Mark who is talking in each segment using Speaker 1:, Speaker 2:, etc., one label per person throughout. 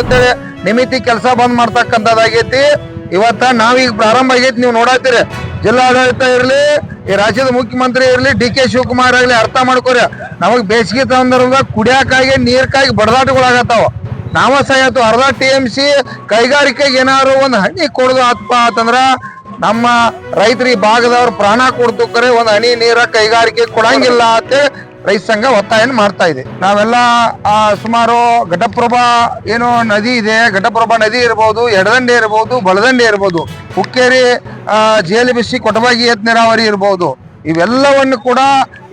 Speaker 1: ಅಂತೇಳಿ ನಿಮಿತಿ ಕೆಲಸ ಬಂದ್ ಮಾಡ್ತಕ್ಕಂಥದ್ದಾಗೈತಿ. ಇವತ್ತ ನಾವೀಗ ಪ್ರಾರಂಭ ಆಗೈತಿ, ನೀವು ನೋಡತ್ತೀರಿ. ಜಿಲ್ಲಾಡಳಿತ ಇರಲಿ, ಈ ರಾಜ್ಯದ ಮುಖ್ಯಮಂತ್ರಿ ಇರಲಿ, ಡಿ.ಕೆ. ಶಿವಕುಮಾರ್ ಆಗಲಿ, ಅರ್ಥ ಮಾಡ್ಕೊರಿ. ನಮಗ್ ಬೇಸಿಗೆ ಸಂದರ್ಭದಾಗ ಕುಡಿಯಾಕಾಗಿ ನೀರ್ಕಾಗಿ ಬಡದಾಟಗಳಾಗತ್ತಾವ. ನಾವ ಸಹಿತ ಅರ್ಧ TMC ಕೈಗಾರಿಕೆಗೆ ಏನಾದ್ರು ಒಂದು ಹನಿ ಕೊಡೋದು ಆತ್ಪ ಅಂತಂದ್ರ ನಮ್ಮ ರೈತರಿಗೆ ಭಾಗದವ್ರ ಪ್ರಾಣ ಕೊಡ್ತು ಕರೆ ಒಂದು ಹನಿ ನೀರ ಕೈಗಾರಿಕೆ ಕೊಡಂಗಿಲ್ಲ ಅಂತ ರೈತ ಸಂಘ ಒತ್ತಾಯ ಮಾಡ್ತಾ ಇದೆ. ನಾವೆಲ್ಲ ಸುಮಾರು ಘಟಪ್ರಭಾ ಏನೋ ನದಿ ಇದೆ, ಘಟಪ್ರಭಾ ನದಿ ಇರ್ಬೋದು, ಎಡದಂಡೆ ಇರ್ಬೋದು, ಬಲದಂಡೆ ಇರ್ಬೋದು, ಹುಕ್ಕೇರಿ JLBC ಕೊಟಬಾಗಿ ಏತ್ ನೀರಾವರಿ ಇರ್ಬೋದು, ಇವೆಲ್ಲವನ್ನು ಕೂಡ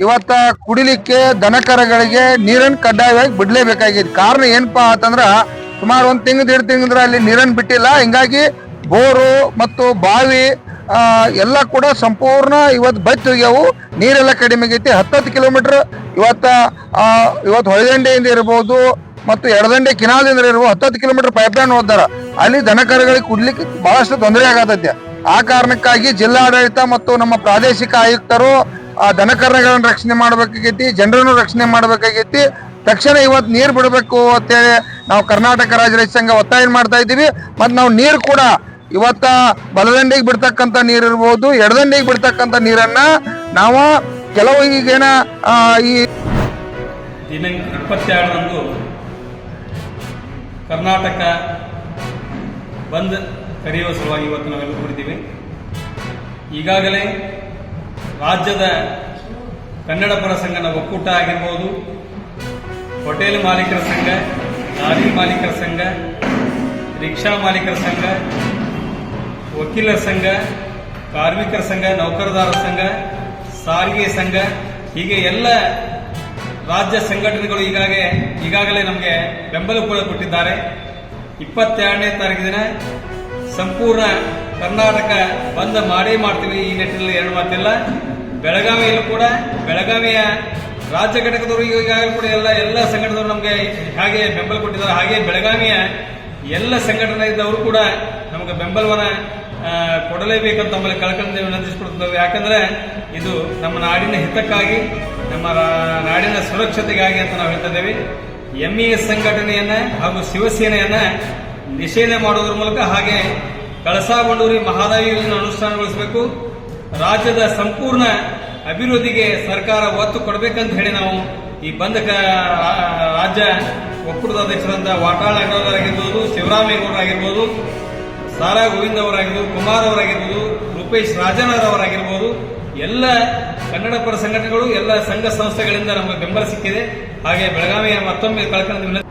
Speaker 1: ಇವತ್ತ ಕುಡಿಲಿಕ್ಕೆ ದನಕರಗಳಿಗೆ ನೀರನ್ನು ಕಡ್ಡಾಯವಾಗಿ ಬಿಡ್ಲೇಬೇಕಾಗಿದೆ. ಕಾರಣ ಏನಪ್ಪಾ ಅಂತಂದ್ರ ಸುಮಾರು 1 ತಿಂಗಳು 1.5 ತಿಂಗಳ ಅಲ್ಲಿ ನೀರನ್ನು ಬಿಟ್ಟಿಲ್ಲ. ಹಿಂಗಾಗಿ ಬೋರು ಮತ್ತು ಬಾವಿ ಎಲ್ಲ ಕೂಡ ಸಂಪೂರ್ಣ ಇವತ್ತು ಬತ್ತಿ ಹೋಗ್ಯಾವು. ನೀರೆಲ್ಲ ಕಡಿಮೆ ಆಗೈತಿ. 10 ಕಿಲೋಮೀಟರ್ ಇವತ್ತು ಹೊಳೆದಂಡೆಯಿಂದ ಇರ್ಬೋದು ಮತ್ತು ಎಡದಂಡೆ ಕಿನಾಲದಿಂದ ಇರ್ಬೋದು 10 ಕಿಲೋಮೀಟರ್ ಪೈಪ್ ಲೈನ್ ಹೋದಾರ. ಅಲ್ಲಿ ದನಕರಗಳಿಗೆ ಕುಡ್ಲಿಕ್ಕೆ ಬಹಳಷ್ಟು ತೊಂದರೆ ಆಗತೈತೆ. ಆ ಕಾರಣಕ್ಕಾಗಿ ಜಿಲ್ಲಾಡಳಿತ ಮತ್ತು ನಮ್ಮ ಪ್ರಾದೇಶಿಕ ಆಯುಕ್ತರು ಆ ದನಕರಗಳನ್ನು ರಕ್ಷಣೆ ಮಾಡ್ಬೇಕಾಗೈತಿ, ಜನರನ್ನು ರಕ್ಷಣೆ ಮಾಡ್ಬೇಕಾಗೈತಿ. ತಕ್ಷಣ ಇವತ್ತು ನೀರು ಬಿಡಬೇಕು ಅಂತೇಳಿ ನಾವು ಕರ್ನಾಟಕ ರಾಜ್ಯ ರೈತ ಸಂಘ ಒತ್ತಾಯ ಮಾಡ್ತಾ ಇದ್ದೀವಿ. ಮತ್ತು ನಾವು ನೀರು ಕೂಡ ಇವತ್ತ ಬಲದಂಡೆಗೆ ಬಿಡ್ತಕ್ಕಂಥ ನೀರು ಇರ್ಬೋದು, ಎಡದಂಡೆಗೆ ಬಿಡ್ತಕ್ಕಂಥ ನೀರನ್ನ ನಾವು ಕೆಲವು ಈಗೇನ ಈ
Speaker 2: ದಿನಾಂಕ 22ರಂದು ಕರ್ನಾಟಕ ಬಂದ್ ಕರೆಯುವ ಸಲುವಾಗಿ ಇವತ್ತು ನಾವೆಲ್ಲ ಕೂಡಿದ್ದೀವಿ. ಈಗಾಗಲೇ ರಾಜ್ಯದ ಕನ್ನಡ ಪರ ಸಂಘದ ಒಕ್ಕೂಟ ಆಗಿರ್ಬೋದು, ಹೋಟೆಲ್ ಮಾಲೀಕರ ಸಂಘ, ಲಾರಿ ಮಾಲೀಕರ ಸಂಘ, ರಿಕ್ಷಾ ಮಾಲೀಕರ ಸಂಘ, ವಕೀಲರ ಸಂಘ, ಕಾರ್ಮಿಕರ ಸಂಘ, ನೌಕರದಾರರ ಸಂಘ, ಸಾರಿಗೆ ಸಂಘ, ಹೀಗೆ ಎಲ್ಲ ರಾಜ್ಯ ಸಂಘಟನೆಗಳು ಈಗಾಗಲೇ ನಮಗೆ ಬೆಂಬಲ ಕೂಡ ಕೊಟ್ಟಿದ್ದಾರೆ. 22ನೇ ತಾರೀಕು ದಿನ ಸಂಪೂರ್ಣ ಕರ್ನಾಟಕ ಬಂದ್ ಮಾಡೇ ಮಾಡ್ತೀವಿ. ಈ ನಿಟ್ಟಿನಲ್ಲಿ ಎರಡು ಮಾತಿಲ್ಲ. ಬೆಳಗಾವಿಯಲ್ಲೂ ಕೂಡ ಬೆಳಗಾವಿಯ ರಾಜ್ಯ ಘಟಕದವರು ಈಗಾಗಲೂ ಕೂಡ ಎಲ್ಲ ಸಂಘಟನೆಗಳು ನಮಗೆ ಹಾಗೆ ಬೆಂಬಲ ಕೊಟ್ಟಿದ್ದಾರೆ. ಹಾಗೆ ಬೆಳಗಾವಿಯ ಎಲ್ಲ ಸಂಘಟನೆ ಇದ್ದವರು ಕೂಡ ನಮಗೆ ಬೆಂಬಲವನ್ನ ಕೊಡಲೇಬೇಕಂತ ನಮ್ಮಲ್ಲಿ ಕಳಕಳಿಯಿಂದ ವಿನಂತಿಸಿಕೊಡ್ತೇವೆ. ಯಾಕಂದ್ರೆ ಇದು ನಮ್ಮ ನಾಡಿನ ಹಿತಕ್ಕಾಗಿ, ನಮ್ಮ ನಾಡಿನ ಸುರಕ್ಷತೆಗಾಗಿ ಅಂತ ನಾವು ಹೇಳ್ತಾ ಇದ್ದೇವೆ. MES ಸಂಘಟನೆಯನ್ನ ಹಾಗೂ ಶಿವಸೇನೆಯನ್ನ ನಿಷೇಧ ಮಾಡುವುದರ ಮೂಲಕ ಹಾಗೆ ಕಳಸಾ-ಬಂಡೂರಿ ಮಹದಾಯಿಯನ್ನು ಅನುಷ್ಠಾನಗೊಳಿಸಬೇಕು. ರಾಜ್ಯದ ಸಂಪೂರ್ಣ ಅಭಿವೃದ್ಧಿಗೆ ಸರ್ಕಾರ ಒತ್ತು ಕೊಡಬೇಕಂತ ಹೇಳಿ ನಾವು ಈ ಬಂದ್ ರಾಜ್ಯ ಒಕ್ಕೂಟದ ಅಧ್ಯಕ್ಷರಾದ ವಾಟಾಳ್ ಅಗ್ರವಾಲ್ ಶಿವರಾಮೇಗೌಡರಾಗಿರ್ಬೋದು, ಸಾರಾ ಗೋವಿಂದ್ ಅವರಾಗಿರ್ಬೋದು, ಕುಮಾರ್ ಅವರಾಗಿರ್ಬೋದು, ರೂಪೇಶ್ ರಾಜನವರಾಗಿರ್ಬೋದು, ಎಲ್ಲ ಕನ್ನಡ ಪರ ಸಂಘಟನೆಗಳು, ಎಲ್ಲ ಸಂಘ ಸಂಸ್ಥೆಗಳಿಂದ ನಮಗೆ ಬೆಂಬಲ ಸಿಕ್ಕಿದೆ. ಹಾಗೆ ಬೆಳಗಾವಿಯ ಮತ್ತೊಮ್ಮೆ ಕಳಕಳಿಯಿಂದ